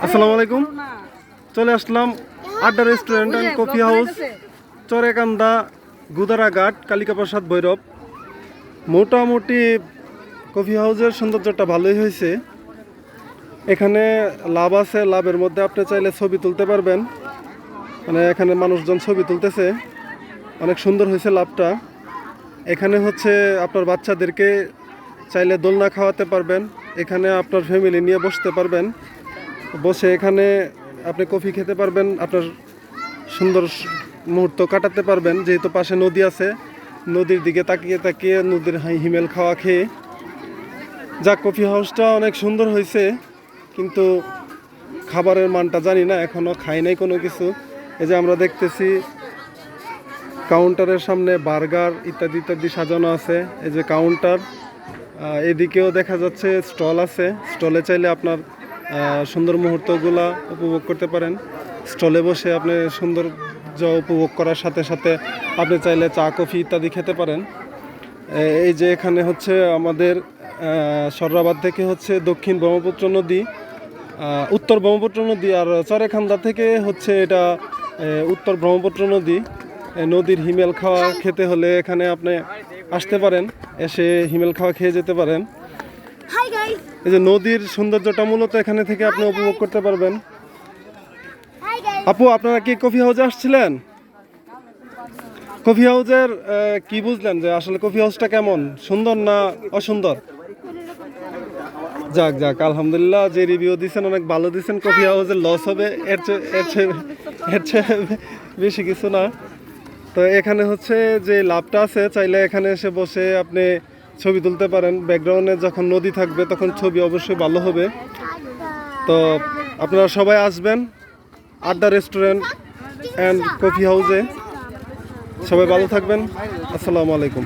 আসসালামু আলাইকুম। চলে আসলাম Adda restaurant and coffee house, Charekanda, Gudaraghat, Kalikaprasad, Bhairab. মোটামুটি কফি হাউসের সৌন্দর্যটা ভালোই হয়েছে। এখানে লাভ আছে, লাভের মধ্যে আপনি চাইলে ছবি তুলতে পারবেন। মানে এখানে মানুষজন ছবি তুলতেছে, অনেক সুন্দর হয়েছে লাভটা। এখানে হচ্ছে আপনার বাচ্চাদেরকে চাইলে দোলনা খাওয়াতে পারবেন। এখানে আপনার ফ্যামিলি নিয়ে বসতে পারবেন, বসে এখানে আপনি কফি খেতে পারবেন, আপনার সুন্দর মুহূর্ত কাটাতে পারবেন। যেহেতু পাশে নদী আছে, নদীর দিকে তাকিয়ে তাকিয়ে নদীর হিমেল খাওয়া খেয়ে। যাক, কফি হাউসটা অনেক সুন্দর হয়েছে, কিন্তু খাবারের মানটা জানি না, এখনও খাই নাই কোনো কিছু। এই যে আমরা দেখতেছি কাউন্টারের সামনে বার্গার ইত্যাদি ইত্যাদি সাজানো আছে। এই যে কাউন্টার, এদিকেও দেখা যাচ্ছে স্টল আছে। স্টলে চাইলে আপনার সুন্দর মুহূর্তগুলা উপভোগ করতে পারেন। স্টলে বসে আপনি সৌন্দর্য উপভোগ করার সাথে সাথে আপনি চাইলে চা কফি ইত্যাদি খেতে পারেন। এই যে এখানে হচ্ছে আমাদের সররাবাদ থেকে হচ্ছে দক্ষিণ ব্রহ্মপুত্র নদী, উত্তর ব্রহ্মপুত্র নদী, আর চরেকান্দা থেকে হচ্ছে এটা উত্তর ব্রহ্মপুত্র নদী। নদীর হিমেল খাওয়া খেতে হলে এখানে আপনি আসতে পারেন, এসে হিমেল খাওয়া খেয়ে যেতে পারেন। এই যে নদীর সৌন্দর্যটা মূলত এখানে থেকে আপনি উপভোগ করতে পারবেন। আপু, আপনারা কি কফি হাউসে আসছিলেন? কফি হাউসের কি বুঝলেন যে আসলে কফি হাউসটা কেমন, সুন্দর না অসুন্দর? যাক যাক, আলহামদুলিল্লাহ, যে রিভিউ দিচ্ছেন অনেক ভালো দিচ্ছেন। কফি হাউসের লস হবে এর চেয়ে বেশি কিছু না। তো এখানে হচ্ছে যে লাভটা আছে, চাইলে এখানে এসে বসে আপনি ছবি তুলতে পারেন। ব্যাকগ্রাউন্ডে যখন নদী থাকবে তখন ছবি অবশ্যই ভালো হবে। তো আপনারা সবাই আসবেন আড্ডা রেস্টুরেন্ট অ্যান্ড কফি হাউসে। সবাই ভালো থাকবেন। আসসালামু আলাইকুম।